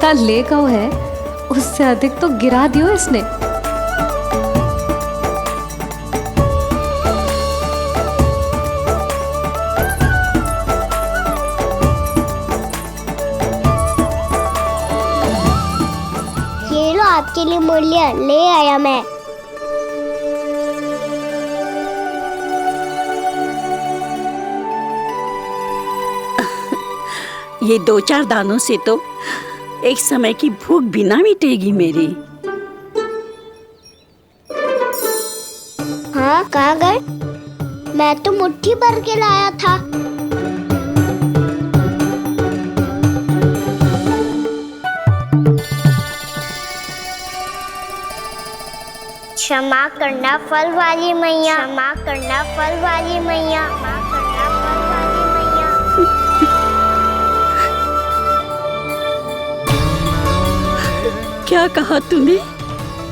जितना ले गओ है उससे अधिक तो गिरा दियो इसने। ये लो आपके लिए मूल्य ले आया मैं। ये 2-4 दानों से तो एक समय की भूख भी ना मिटेगी मेरी। हाँ कहाँ गए? मैं तो मुट्ठी भर के लाया था। क्षमा करना फल वाली मैया, क्षमा करना फल वाली मैया, क्षमा करना फल वाली मैया। क्या कहा तूने?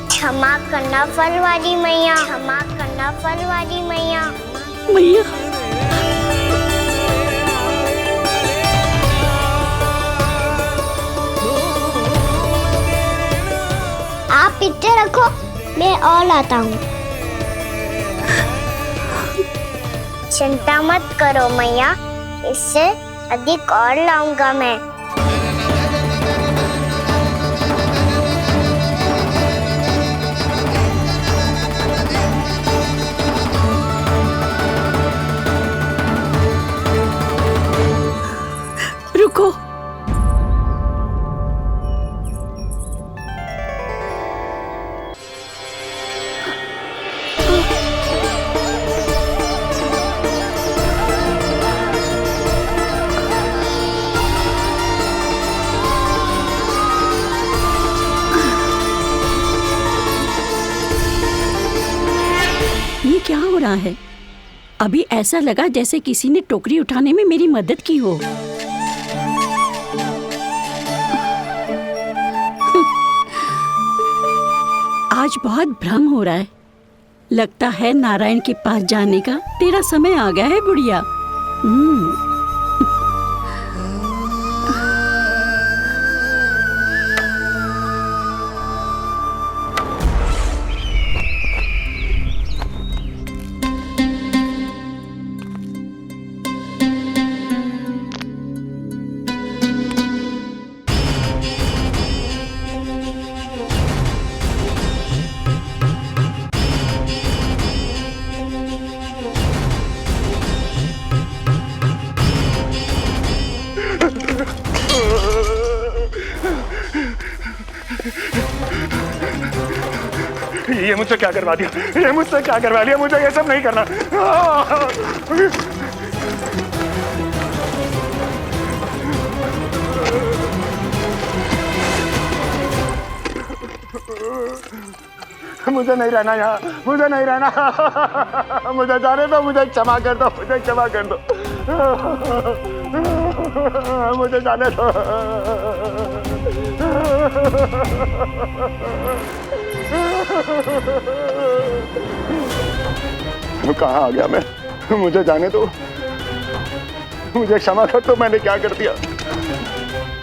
क्षमा करना फल वाली मैया, क्षमा करना फल वाली मैया। मैया आप इतने रखो, मैं और लाता हूँ। चिंता मत करो मैया, इससे अधिक और लाऊंगा मैं। रुको, ये क्या हो रहा है? अभी ऐसा लगा जैसे किसी ने टोकरी उठाने में मेरी मदद की हो। आज बहुत भ्रम हो रहा है। लगता है नारायण के पास जाने का तेरा समय आ गया है बुढ़िया। ये मुझसे क्या करवा दिया? ये मुझसे क्या करवा लिया? मुझे ये सब नहीं करना। मुझे नहीं रहना यहाँ, मुझे नहीं रहना। मुझे जाने दो, मुझे क्षमा कर दो, मुझे क्षमा कर दो, मुझे जाने दो। कहाँ आ गया मैं? मुझे जाने दो, मुझे क्षमा कर दो। मैंने क्या कर दिया?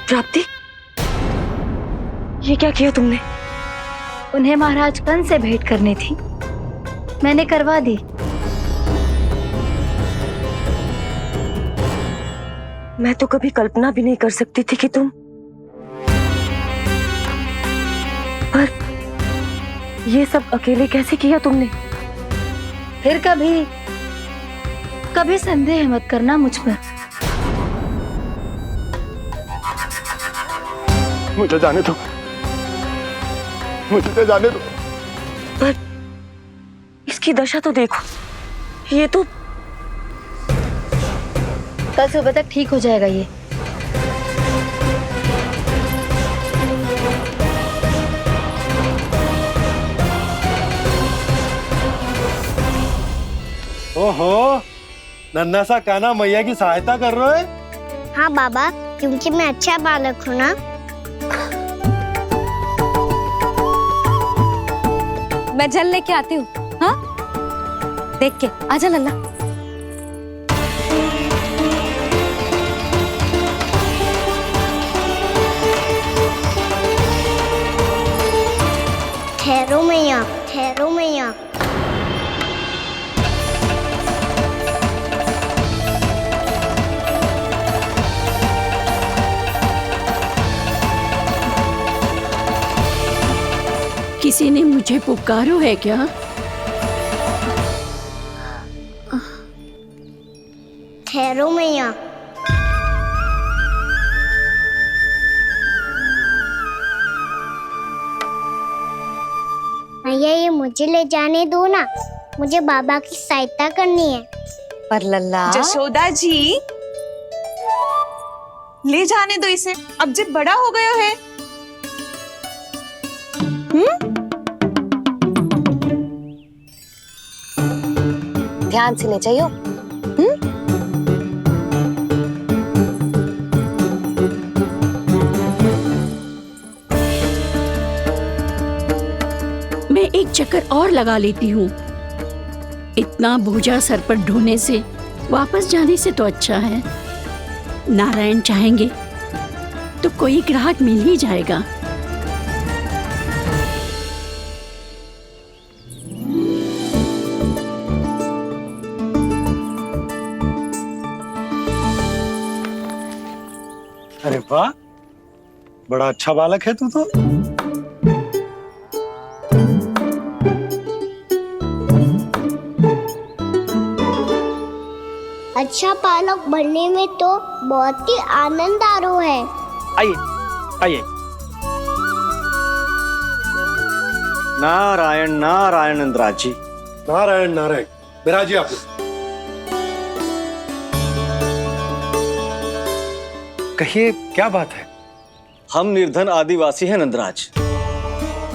प्राप्ति, ये क्या किया तुमने? उन्हें महाराज कंस से भेंट करनी थी, मैंने करवा दी। मैं तो कभी कल्पना भी नहीं कर सकती थी कि तुम, पर ये सब अकेले कैसे किया तुमने? फिर कभी कभी संदेह मत करना मुझ पर। मुझे जाने दो, मुझे जाने दो। पर इसकी दशा तो देखो, ये तो कल सुबह तक ठीक हो जाएगा ये। ओहो, नन्हा सा कान्हा मैया की सहायता कर रहे है? हाँ बाबा, क्योंकि मैं अच्छा बालक हूँ ना। मैं जल लेके आती हूँ। हाँ, देख के आजा लल्ला। ठहरो मैया, ठहरो मैया। किसी ने मुझे पुकारो है क्या? ठहरो मैया। मैया ये मुझे ले जाने दो ना, मुझे बाबा की सहायता करनी है। पर लल्ला, जशोदा जी, ले जाने दो इसे, अब जब बड़ा हो गया है। ध्यान से ले जाइयो। मैं एक चक्कर और लगा लेती हूँ। इतना बोझा सर पर ढोने से वापस जाने से तो अच्छा है। नारायण चाहेंगे तो कोई ग्राहक मिल ही जाएगा। अरे वाह, बड़ा अच्छा बालक है तू तो। अच्छा पालक बनने में तो बहुत ही आनंद आ रहा है। आइए आइए। नारायण नारायण नंदराज जी। नारायण नारायण। बिराजिए आप। कहिए क्या बात है? हम निर्धन आदिवासी हैं नंदराज,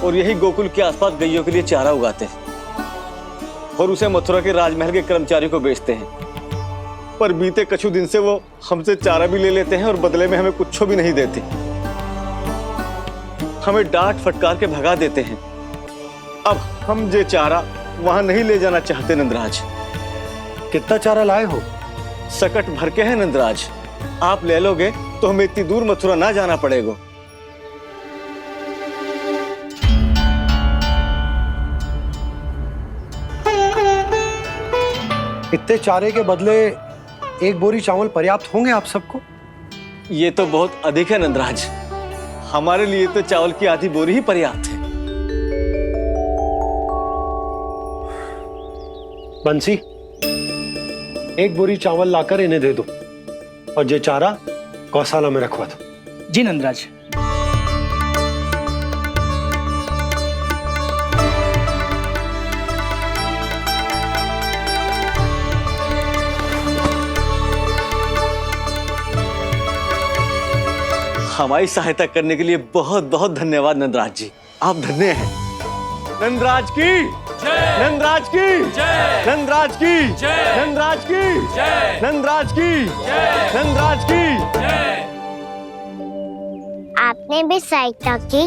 और यही गोकुल के आसपास गैयों के लिए चारा उगाते हैं और उसे मथुरा के राजमहल के कर्मचारियों को बेचते हैं। पर बीते कुछ दिन से वो हमसे चारा भी ले लेते हैं और बदले में हमें कुछ भी नहीं देते। हमें डांट फटकार के भगा देते हैं। अब हम ये चारा वहां नहीं ले जाना चाहते नंदराज। कितना चारा लाए हो? सकट भर के हैं नंदराज। आप ले लोगे तो हमें इतनी दूर मथुरा ना जाना पड़ेगा। इतने चारे के बदले एक बोरी चावल पर्याप्त होंगे आप सबको? ये तो बहुत अधिक है नंदराज। हमारे लिए तो चावल की आधी बोरी ही पर्याप्त है। बंसी, एक बोरी चावल लाकर इन्हें दे दो और ये चारा गौशाला में रखवा दो। जी नंदराज। हमारी सहायता करने के लिए बहुत बहुत धन्यवाद नंदराज जी। आप धन्य हैं। नंदराज की जय, नंदराज की जय, नंदराज की जय, नंदराज की जय, नंदराज की जय, नंदराज की जय। आपने भी सहायता की,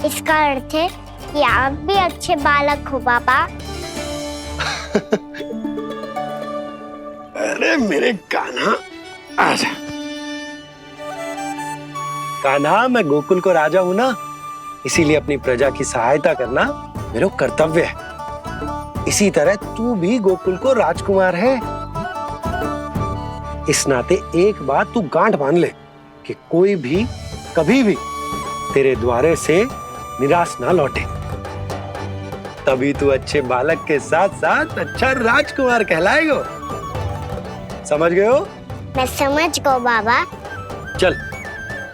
इसका अर्थ है कि आप भी अच्छे बालक हो बाबा। अरे मेरे कान्हा, आजा। कान्हा, मैं गोकुल को राजा हूं ना, इसीलिए अपनी प्रजा की सहायता करना मेरा कर्तव्य है। इसी तरह तू भी गोकुल को राजकुमार है। इस नाते एक बात तू गांठ बांध ले कि कोई भी कभी भी तेरे द्वारे से निराश ना लौटे। तभी तू अच्छे बालक के साथ साथ अच्छा राजकुमार कहलाएगा। समझ गए हो? मैं समझ गया बाबा। चल,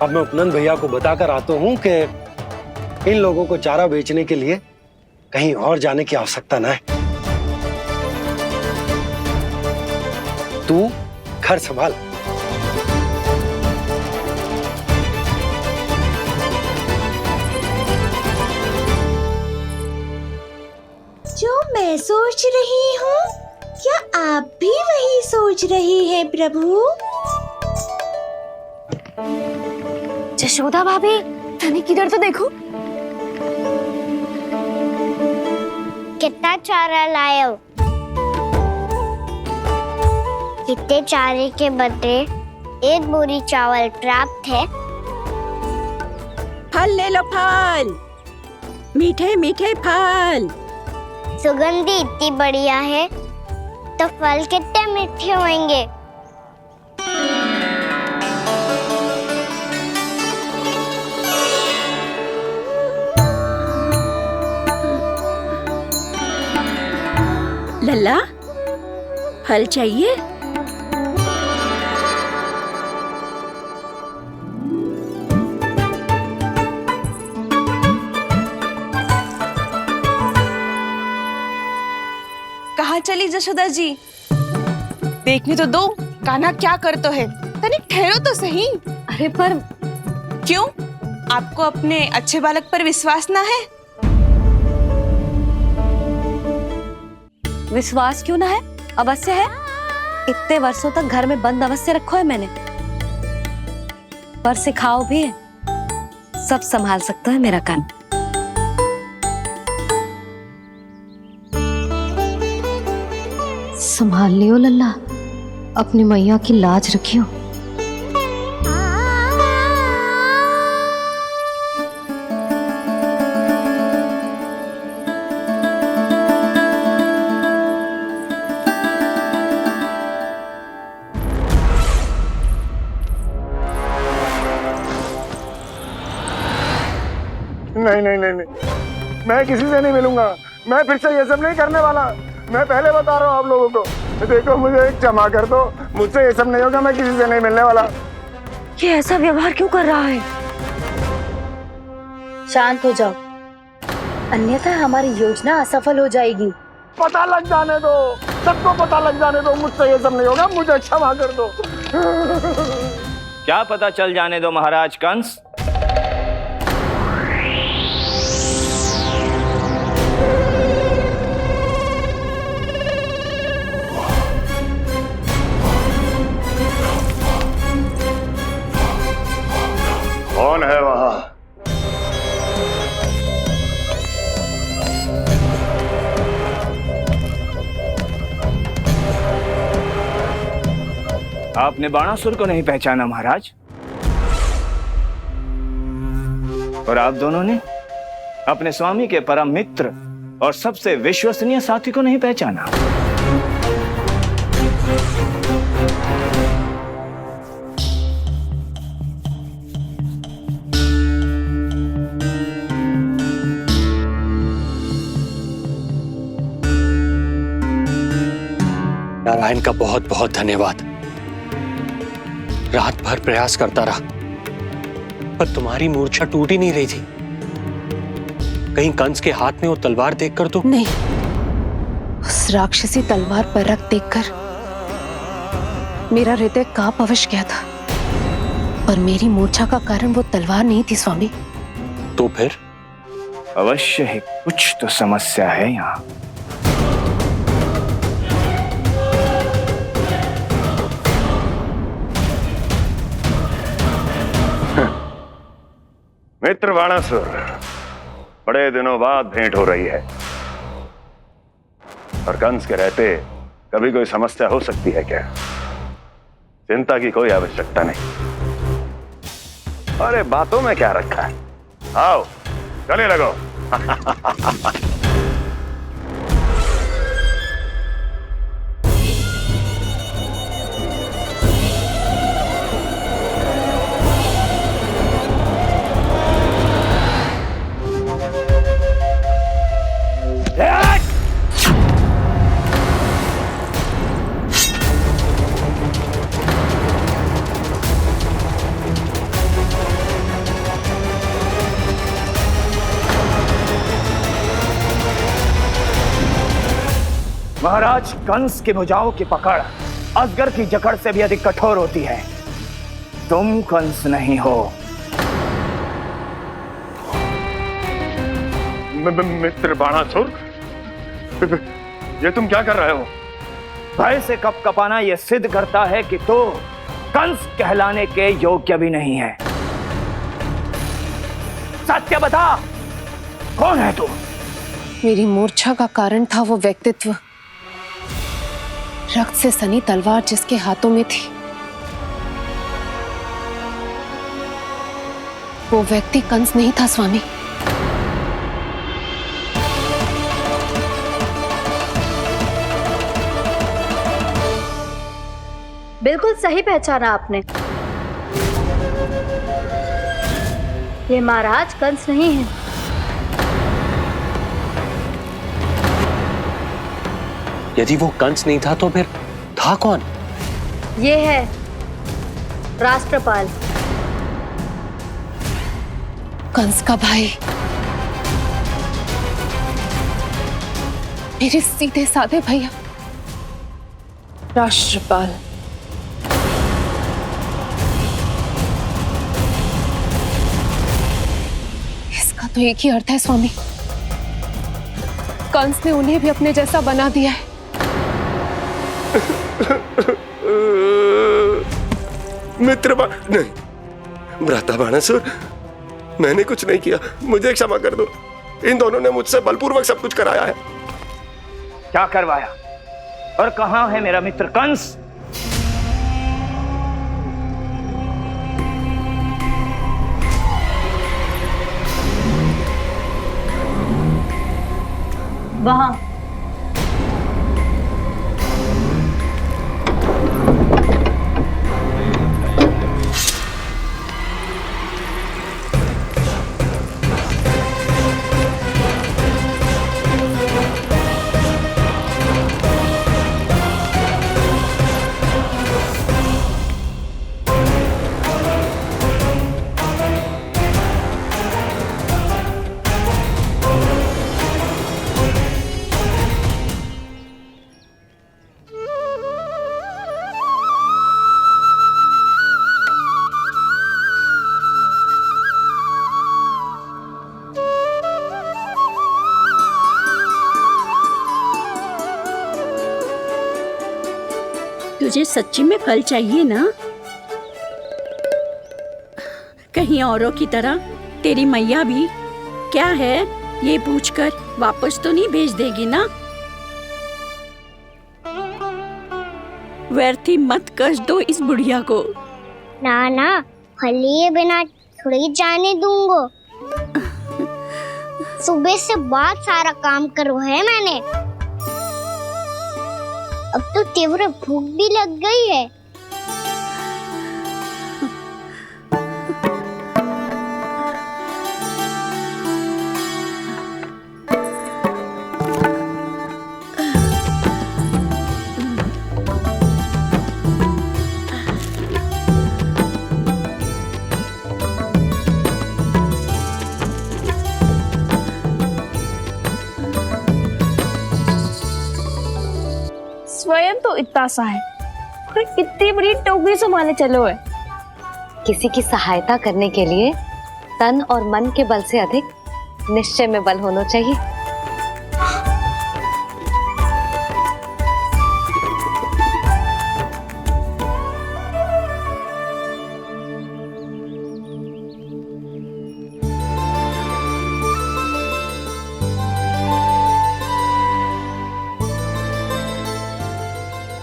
अब मैं उपनंद भैया को बताकर आता हूँ कि इन लोगों को चारा बेचने के लिए कहीं और जाने की आवश्यकता ना है। तू घर संभाल। जो मैं सोच रही हूँ, क्या आप भी वही सोच रही हैं प्रभु? जशोदा भाभी, तनिक इधर तो देखो। कितना चारा लाए हो? कितने चारे के बदले एक बोरी चावल प्राप्त है। फल ले लो, फल। मीठे मीठे फल। सुगंधी इतनी बढ़िया है तो फल कितने मीठे होंगे। लल्ला, फल चाहिए? कहाँ चली जशोदा जी? देखने तो दो कान्हा क्या करते है। तनिक ठहरो तो सही। अरे पर क्यों? आपको अपने अच्छे बालक पर विश्वास ना है? विश्वास क्यों ना है? अवश्य है। इतने वर्षों तक घर में बंद अवश्य रखो है मैंने, पर सिखाओ भी है। सब संभाल सकता है मेरा कान। संभाल लियो लल्ला, अपनी मैया की लाज रखियो। नहीं नहीं नहीं नहीं, मैं किसी से नहीं मिलूंगा। मैं फिर से ये सब नहीं करने वाला। मैं पहले बता रहा हूँ आप लोगों को। देखो, मुझे एक क्षमा कर दो। मुझसे ये सब नहीं होगा। मैं किसी से नहीं मिलने वाला। ये ऐसा व्यवहार क्यों कर रहा है? शांत हो जाओ, अन्यथा हमारी योजना असफल हो जाएगी। पता लग जाने दो, सबको पता लग जाने दो। मुझसे ये सब नहीं होगा। मुझे क्षमा कर दो। क्या पता चल जाने दो महाराज कंस? कौन है वहां? आपने बाणासुर को नहीं पहचाना महाराज, और आप दोनों ने अपने स्वामी के परम मित्र और सबसे विश्वसनीय साथी को नहीं पहचाना। नारायण का बहुत बहुत धन्यवाद। रात भर प्रयास करता रहा, पर तुम्हारी मूर्छा टूट ही नहीं रही थी। कहीं कंस के हाथ में वो तलवार देखकर तो नहीं, उस राक्षसी तलवार पर रख देखकर मेरा हृदय कांप अवश्य गया था, पर मेरी मूर्छा का कारण वो तलवार नहीं थी स्वामी। तो फिर? अवश्य ही कुछ तो समस्या है यहाँ। मित्र बाणासुर, बड़े दिनों बाद भेंट हो रही है, और कंस के रहते कभी कोई समस्या हो सकती है क्या? चिंता की कोई आवश्यकता नहीं। अरे बातों में क्या रखा है? आओ गले लगो। महाराज, कंस की भुजाओं की पकड़ अजगर की जकड़ से भी अधिक कठोर होती है। तुम कंस नहीं हो। मित्र बाणासुर, ये तुम क्या कर रहे हो? भय से कपकपाना यह सिद्ध करता है कि तो कंस कहलाने के योग्य भी नहीं है। सत्य बता, कौन है तू? मेरी मूर्छा का कारण था वो व्यक्तित्व, रक्त से सनी तलवार जिसके हाथों में थी। वो व्यक्ति कंस नहीं था स्वामी। बिल्कुल सही पहचाना आपने। ये महाराज कंस नहीं है। यदि वो कंस नहीं था तो फिर था कौन? ये है राष्ट्रपाल। कंस का भाई, मेरे सीधे साधे भैया राष्ट्रपाल। इसका तो एक ही अर्थ है स्वामी, कंस ने उन्हें भी अपने जैसा बना दिया है। मित्र नहीं, भ्राता बाणासुर, मैंने कुछ नहीं किया, मुझे क्षमा कर दो। इन दोनों ने मुझसे बलपूर्वक सब कुछ कराया है। क्या करवाया और कहां है मेरा मित्र कंस? वहां। तुझे सच्ची में फल चाहिए ना? कहीं औरों की तरह तेरी मैया भी क्या है ये पूछकर वापस तो नहीं भेज देगी ना? व्यर्थ ही मत कष्ट दो इस बुढ़िया को। ना ना, फल लिए बिना थोड़ी जाने दूंगा। सुबह से बहुत सारा काम करो है मैंने, अब तो तीव्र भूख भी लग गई है। स्वयं तो इतना सा है, और इतनी बड़ी टोकरी संभाले चलो है। किसी की सहायता करने के लिए तन और मन के बल से अधिक निश्चय में बल होना चाहिए।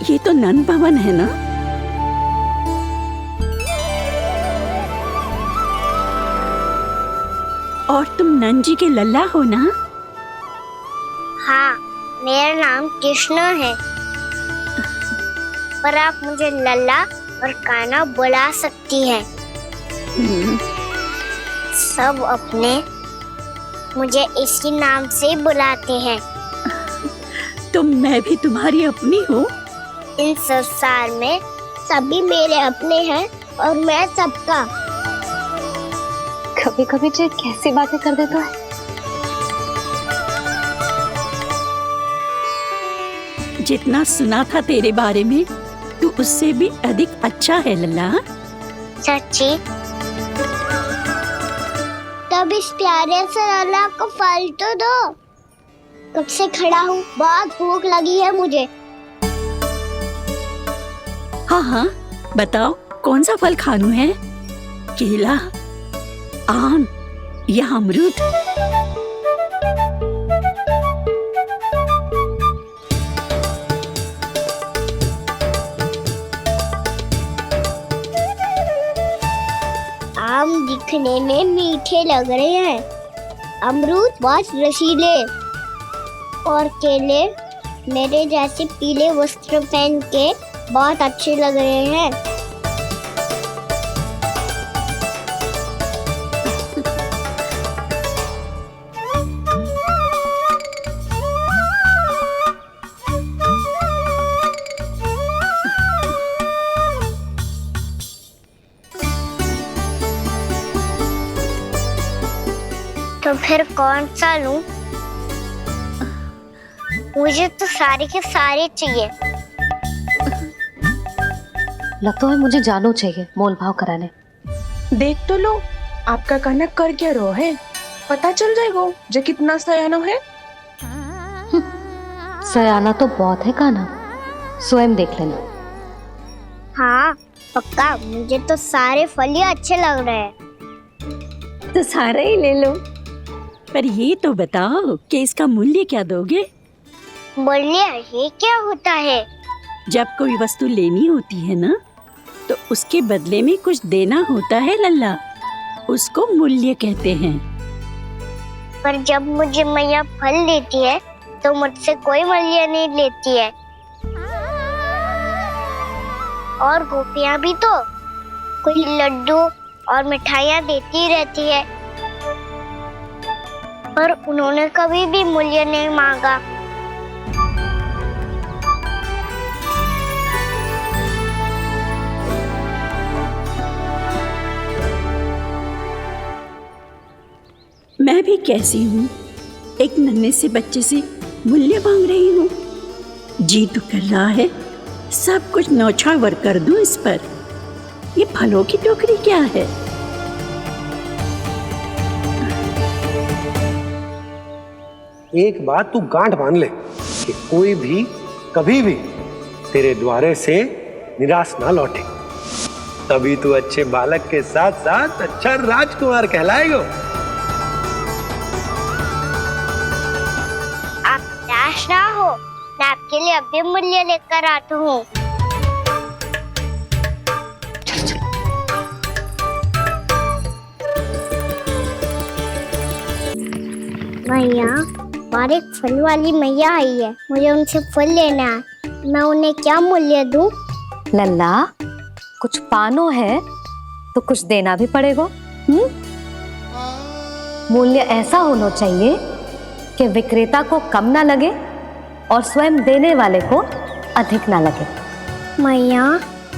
ये तो नन भवन है ना? और तुम नन जी के लल्ला हो ना? हाँ, मेरा नाम कृष्ण है, पर आप मुझे लल्ला और कान्हा बुला सकती हैं। सब अपने मुझे इसी नाम से बुलाते हैं। तो मैं भी तुम्हारी अपनी हूँ। इन संसार में सभी मेरे अपने हैं और मैं सबका। कभी कभी जो कैसी बातें कर देता है। जितना सुना था तेरे बारे में, तू उससे भी अधिक अच्छा है लल्ला। सच्ची? तब इस प्यारे से लल्ला को फल तो दो। कब से खड़ा हूँ, बहुत भूख लगी है मुझे। हाँ हाँ, बताओ कौन सा फल खानू है? केला, आम या अमरूद? आम दिखने में मीठे लग रहे हैं, अमरूद बहुत रसीले, और केले मेरे जैसे पीले वस्त्र पहन के बहुत अच्छे लग रहे हैं। तो फिर कौन सा लूं? मुझे तो सारे के सारे चाहिए। लगता है मुझे जानू चाहिए मोल भाव कराने। देख तो लो, आपका कहना कर क्या रो है, पता चल जाएगा जो कितना सयानो है। सयाना तो बहुत है कान्हा, स्वयं देख लेना। हाँ पक्का, मुझे तो सारे फल ही अच्छे लग रहे हैं। तो सारा ही ले लो। पर ये तो बताओ कि इसका मूल्य क्या दोगे? बोलिए, ये क्या होता है? जब कोई वस्तु लेनी होती है ना, तो उसके बदले में कुछ देना होता है लल्ला, उसको मूल्य कहते हैं। पर जब मुझे मैया फल देती है तो मुझसे कोई मूल्य नहीं लेती है। और गोपियां भी तो कोई लड्डू और मिठाइयाँ देती रहती है, पर उन्होंने कभी भी मूल्य नहीं मांगा। मैं भी कैसी हूँ, एक नन्हे से बच्चे से मूल्य मांग रही हूँ। जी तो कर रहा है सब कुछ न्यौछावर कर दूं इस पर। ये फलों की टोकरी क्या है? एक बात तू गांठ बांध ले कि कोई भी कभी भी तेरे द्वारे से निराश ना लौटे, तभी तू अच्छे बालक के साथ साथ अच्छा राजकुमार कहलाएगा। आप निराश ना हो, मैं आपके लिए अभी मूल्य लेकर आता हूँ। मैया, हमारे फल वाली मैया आई है, मुझे उनसे फल लेना है। मैं उन्हें क्या मूल्य दूं? लल्ला, कुछ पानो है तो कुछ देना भी पड़ेगा। मूल्य ऐसा होना चाहिए कि विक्रेता को कम ना लगे और स्वयं देने वाले को अधिक ना लगे। मैया,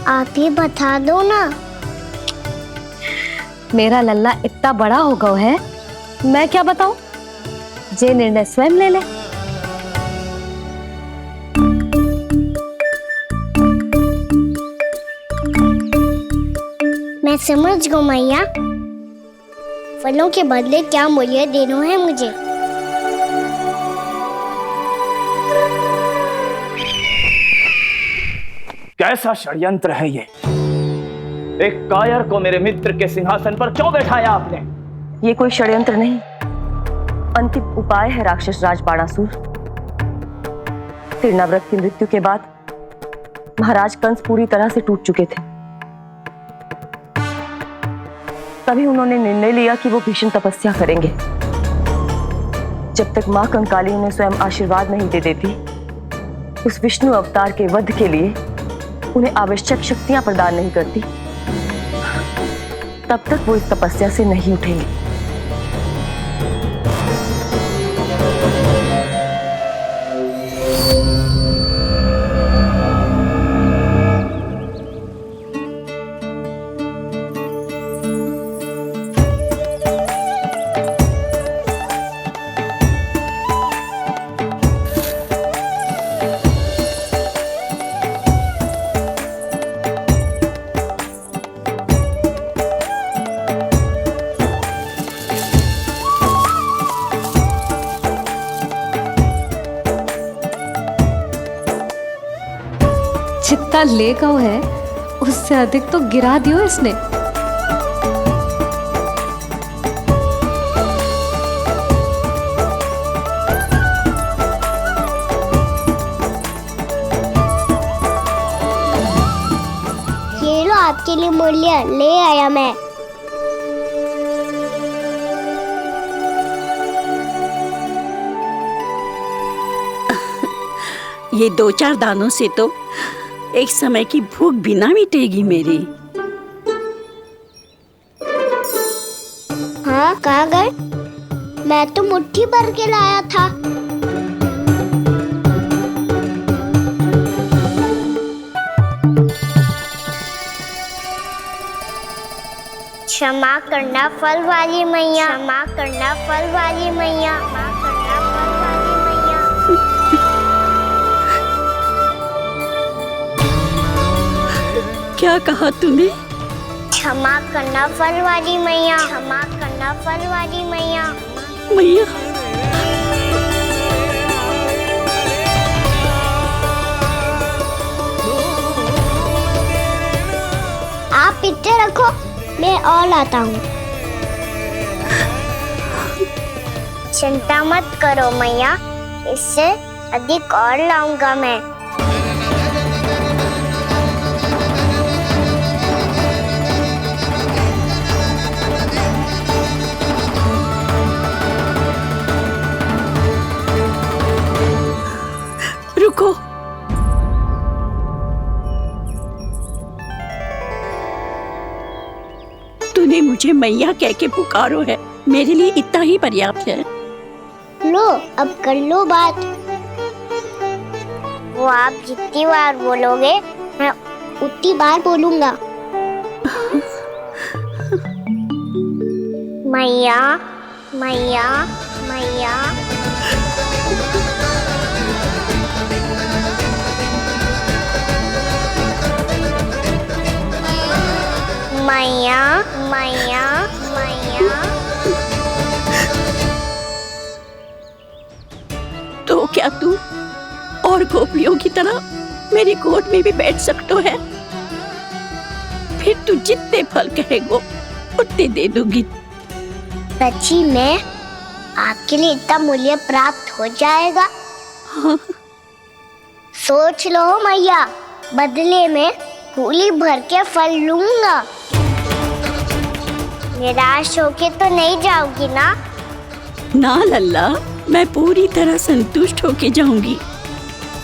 आप ही बता दो ना। मेरा लल्ला इतना बड़ा हो गया है, मैं क्या बताऊं? जे निर्णय स्वयं ले ले। मैं समझ गई मैया, फलों के बदले क्या मूल्य देना है मुझे। कैसा षड्यंत्र है ये? एक कायर को मेरे मित्र के सिंहासन पर क्यों बैठाया आपने? ये कोई षड्यंत्र नहीं, अंतिम उपाय है राक्षस राज बाणासुर। तिरनाव्रत की मृत्यु के बाद महाराज कंस पूरी तरह से टूट चुके थे। तभी उन्होंने निर्णय लिया कि वो भीषण तपस्या करेंगे। जब तक मां कंकाली उन्हें स्वयं आशीर्वाद नहीं दे देती, उस विष्णु अवतार के वध के लिए उन्हें आवश्यक शक्तियां प्रदान नहीं करती, तब तक वो इस तपस्या से नहीं उठेंगे। जितना ले गओ है उससे अधिक तो गिरा दियो इसने। ये लो आपके लिए मूल्य ले आया मैं। ये 2-4 दानों से तो एक समय की भूख भी ना मिटेगी मेरी। हाँ, कहाँ गए? मैं तो मुट्ठी भर के लाया था। क्षमा करना फल वाली मैया, क्षमा करना फल वाली मैया, क्षमा करना फल वाली मैया। क्या कहा तूने? क्षमा करना फल वाली मैया, क्षमा करना फल वाली मैया। मैया, आप इतने रखो, मैं और लाता हूँ। चिंता मत करो मैया, इससे अधिक और लाऊंगा मैं। रुको। तूने मुझे मैया कह के पुकारो है, मेरे लिए इतना ही पर्याप्त है। लो, अब कर लो बात। वो आप जितनी बार बोलोगे मैं उतनी बार बोलूंगा। मैया, मैया, मैया। मैया, मैया, मैया। तो क्या तू और गोपियों की तरह मेरी गोद में भी बैठ सकता है? फिर तू जितने फल कहेगो उतने दे दूंगी। सच्ची में आपके लिए इतना मूल्य प्राप्त हो जाएगा? हाँ। सोच लो मैया, बदले में झोली भर के फल लूंगा। निराश होके तो नहीं जाओगी ना? ना लल्ला, मैं पूरी तरह संतुष्ट होके जाऊंगी।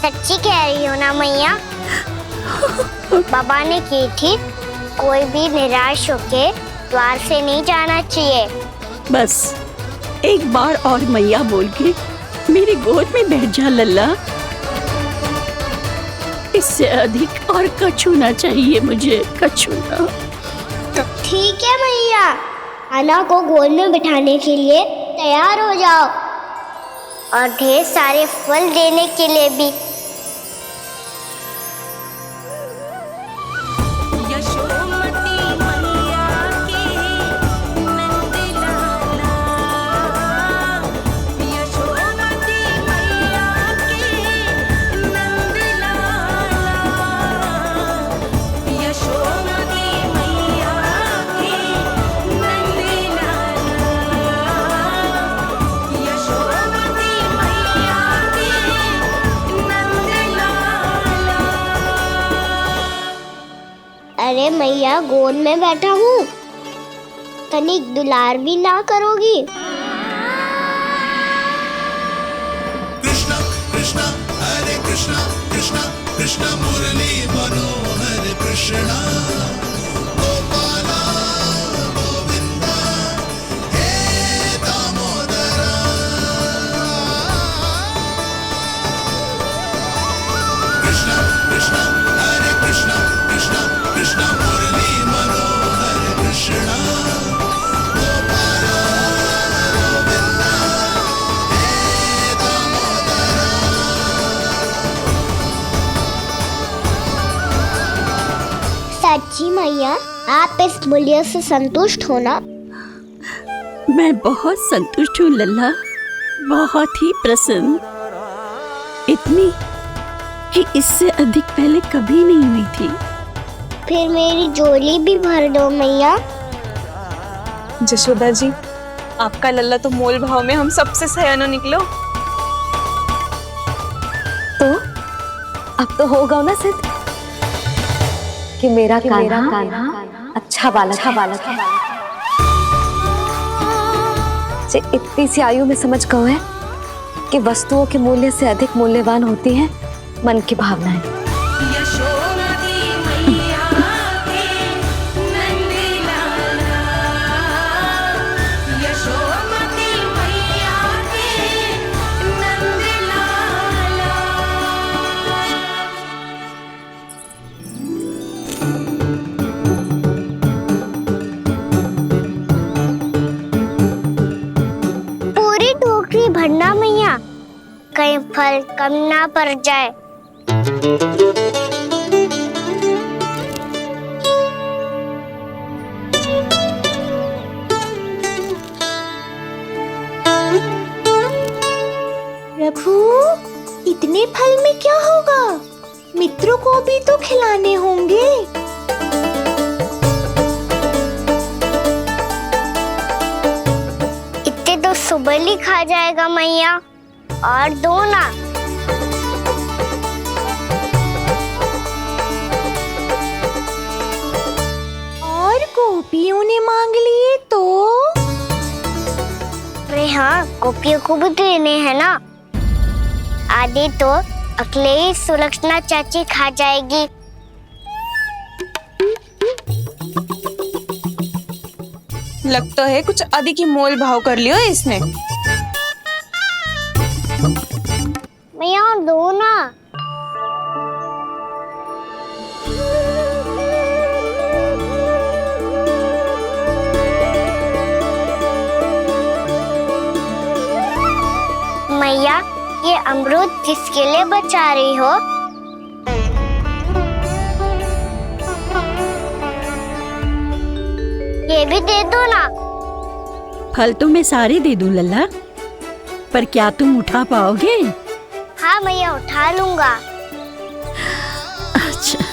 सच्ची कह रही हो ना मैया? बाबा ने की थी, कोई भी निराश होके द्वार से नहीं जाना चाहिए। बस एक बार और मैया बोल के मेरी गोद में बैठ जा लल्ला। इससे अधिक और कछु ना चाहिए मुझे, कछु ना। तो ठीक है मैया, अन्ना को गोद में बिठाने के लिए तैयार हो जाओ और ढेर सारे फल देने के लिए भी। अरे मैया, गोद में बैठा हूँ, तनिक दुलार भी ना करोगी? कृष्णा कृष्णा हरे कृष्णा कृष्णा कृष्णा मुरली मनोहर कृष्णा गोपाला गोविंदा हे दामोदरा। कृष्णा कृष्णा हरे कृष्णा कृष्णा कृष्णा मुरली मनोहर कृष्णा गोपाला गोविंदा हे दामोदरा। सच्ची मैया, आप इस मूल्य से संतुष्ट हो ना? मैं बहुत संतुष्ट हूँ लल्ला, बहुत ही प्रसन्न। इतनी कि इससे अधिक पहले कभी नहीं हुई थी। फिर मेरी झोली भी भर दो मैया। जशोदा जी, आपका लल्ला तो मोल भाव में हम सबसे सयाना निकलो। तो अब तो होगा ना सिद्ध कि मेरा कान्हा अच्छा बालक है। जे इतनी सी आयु में समझ गए है कि वस्तुओं के मूल्य से अधिक मूल्यवान होती है मन की भावनाएं। पढ़ना मैया, कहीं फल कम ना पड़ जाए। प्रभु, इतने फल में क्या होगा? मित्रों को भी तो खिलाने होंगे। इतने तो सुबह ही खा जाएगा मैया, और दो ना। और गोपियों ने मांग लिए तो? अरे हाँ, गोपियों को भी देने हैं ना। आधे तो अकेले सुलक्षणा चाची खा जाएगी। लग तो है कुछ अधिक ही मोल भाव कर लियो इसने। मैया और दो ना। मैया, ये अमरूद किसके लिए बचा रही हो? ये भी दे दो ना। फल तो मैं सारे दे दूं लल्ला, पर क्या तुम उठा पाओगे? हाँ मैया, उठा लूंगा। अच्छा।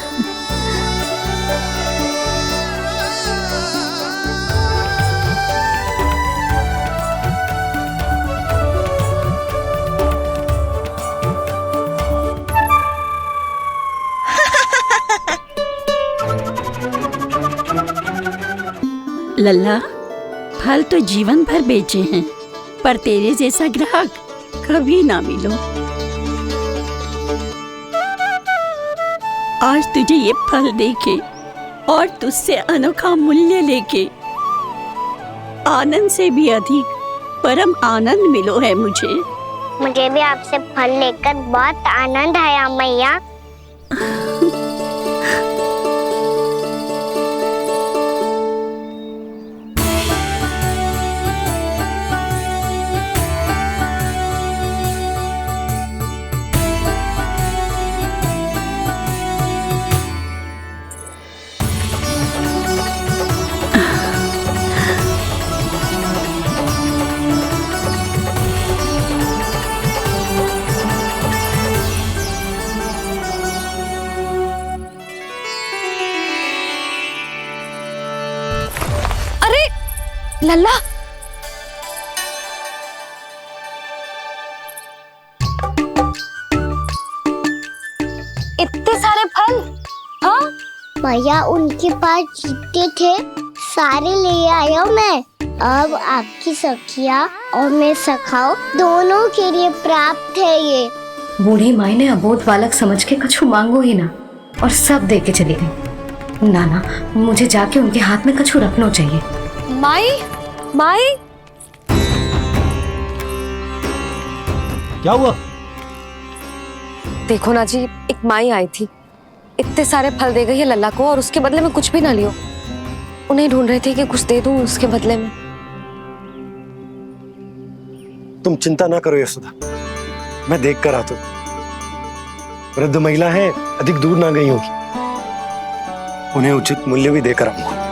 लल्ला, फल तो जीवन भर बेचे हैं, पर तेरे जैसा ग्राहक कभी ना मिलो। आज तुझे ये फल देके और तुझसे अनोखा मूल्य लेके आनंद से भी अधिक परम आनंद मिलो है मुझे। मुझे भी आपसे फल लेकर बहुत आनंद आया मैया। लल्ला, इतने सारे फल? हाँ भैया, उनके पास जितने थे सारे ले आया मैं। अब आपकी सखिया और मैं सखाओ दोनों के लिए प्राप्त है ये। बूढ़ी माई ने अबोध बालक समझ के कछु मांगो ही ना, और सब दे के चली गई। नाना, मुझे जाके उनके हाथ में कछु रखना चाहिए। माई, माई, क्या हुआ? देखो ना जी, एक माई आई थी, इतने सारे फल दे गई है लल्ला को, और उसके बदले में कुछ भी ना लियो। उन्हें ढूंढ रही थी कि कुछ दे दूं उसके बदले में। तुम चिंता ना करो यशोदा, मैं देख कर आता हूं। वृद्ध महिला है, अधिक दूर ना गई होगी, उन्हें उचित मूल्य भी देकर आऊंगा।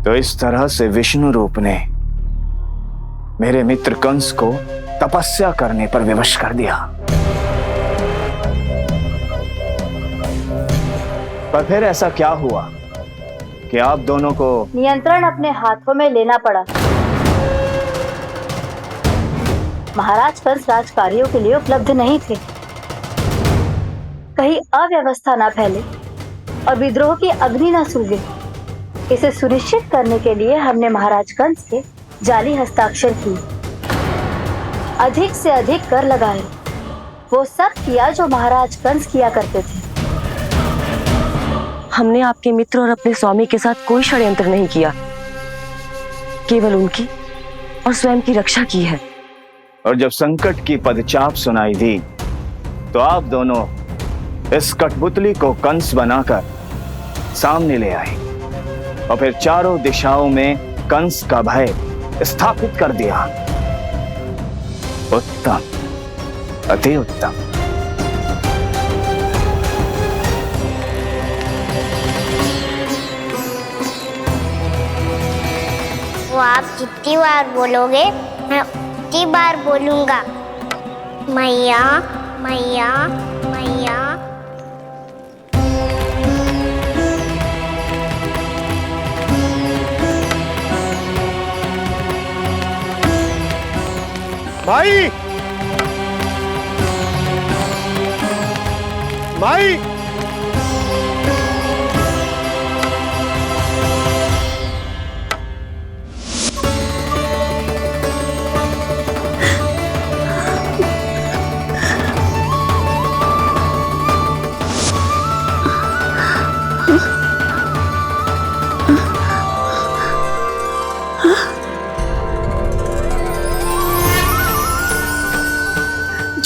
तो इस तरह से विष्णु रूप ने मेरे मित्र कंस को तपस्या करने पर विवश कर दिया। पर फिर ऐसा क्या हुआ कि आप दोनों को नियंत्रण अपने हाथों में लेना पड़ा। महाराज कंस राजकार्यों के लिए उपलब्ध नहीं थे। कहीं अव्यवस्था न फैले और विद्रोह की अग्नि न सूझे, इसे सुनिश्चित करने के लिए हमने महाराज कंस के जाली हस्ताक्षर किए, अधिक से अधिक कर लगाए। वो सब किया जो महाराज कंस किया करते थे। हमने आपके मित्र और अपने स्वामी के साथ कोई षड्यंत्र नहीं किया, केवल उनकी और स्वयं की रक्षा की है। और जब संकट की पदचाप सुनाई दी तो आप दोनों इस कठपुतली को कंस बनाकर सामने ले आई और फिर चारों दिशाओं में कंस का भय स्थापित कर दिया। उत्तम, अति उत्तम। वो आप जितनी बार बोलोगे मैं उतनी बार बोलूंगा। मैया मैया मैया। माई, माई,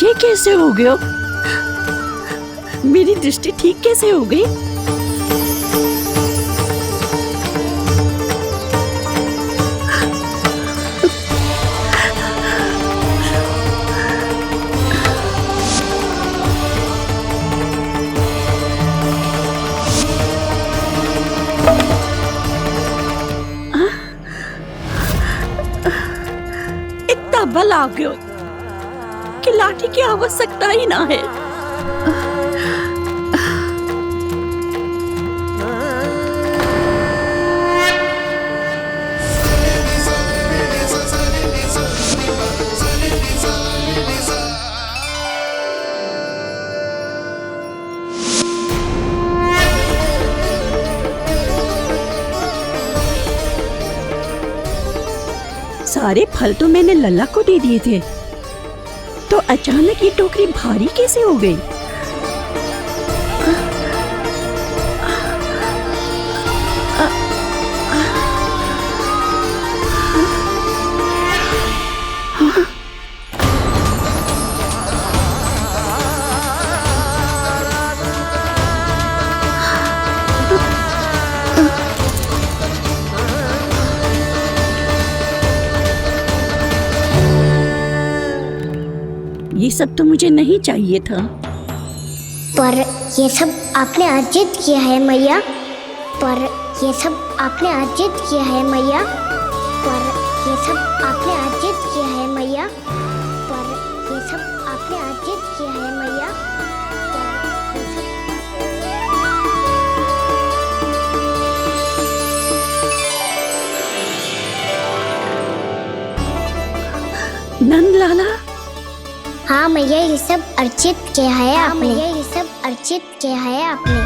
ये कैसे हो गया? मेरी दृष्टि ठीक कैसे हो गई? इतना बल आ गया कि लाठी की आवश्यकता ही ना है। सारे फल तो मैंने लल्ला को दे दिए थे, तो अचानक ये टोकरी भारी कैसे हो गई? ये सब तो मुझे नहीं चाहिए था। पर ये सब आपने अर्जित किया है मैया। पर ये सब आपने अर्जित किया है मैया। पर ये सब आपने अर्जित किया है मैया। पर ये सब आपने अर्जित किया है मैया। नंद लाला, हाँ मैया, ये सब अर्जित किया है आपने। मैया, ये सब अर्जित किया है आपने।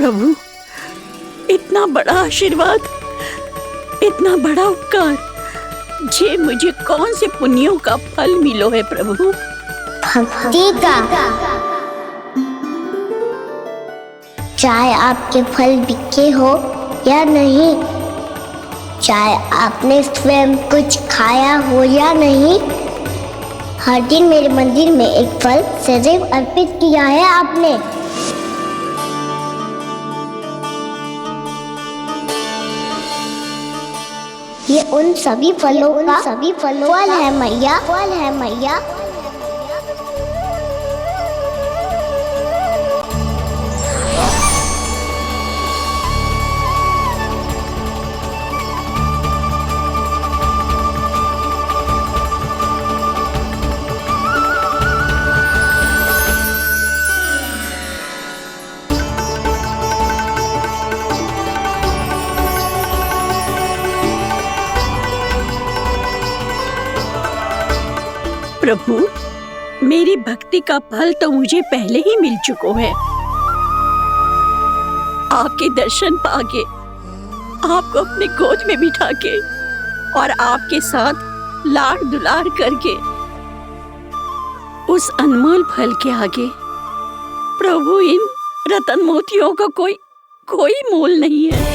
प्रभु, इतना बड़ा आशीर्वाद, इतना बड़ा उपकार, जे मुझे कौन से पुण्यों का फल मिलो है प्रभु? भक्ति का। चाहे आपके फल बिके हो या नहीं, चाहे आपने स्वयं कुछ खाया हो या नहीं, हर दिन मेरे मंदिर में एक फल सदैव अर्पित किया है आपने। ये उन सभी फलों का फल है मैया, फल है मैया। प्रभु, मेरी भक्ति का फल तो मुझे पहले ही मिल चुका है। आपके दर्शन पाके, आपको अपने गोद में बिठा के और आपके साथ लाड दुलार करके, उस अनमोल फल के आगे प्रभु इन रतन मोतियों का कोई मोल नहीं है।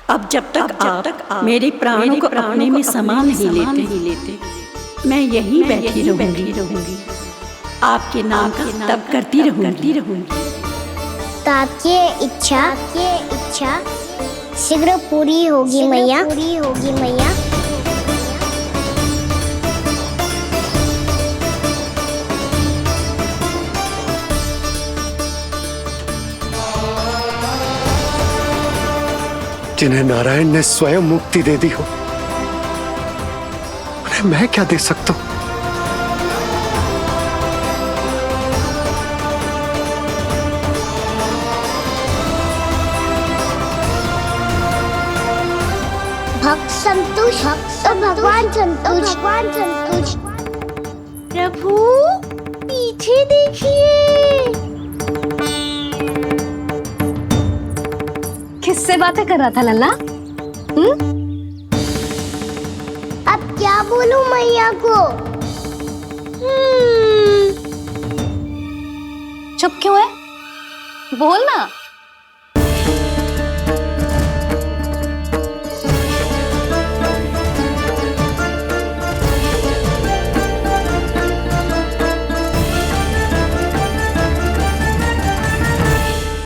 अब जब तक आप मेरे प्राणों को अपने में समा नहीं लेते, मैं यहीं बैठी रहूंगी, आपके नाम का तप करती रहूंगी। तो आपकी इच्छा शीघ्र पूरी होगी मैया। जिन्हें नारायण ने स्वयं मुक्ति दे दी हो, उन्हें मैं क्या दे सकता हूं? भक्त संतुष्ट तो भगवान संतुष्ट। प्रभु पीछे देखिए। किससे बातें कर रहा था लल्ला? अब क्या बोलूं मैया को? चुप क्यों है? बोल ना।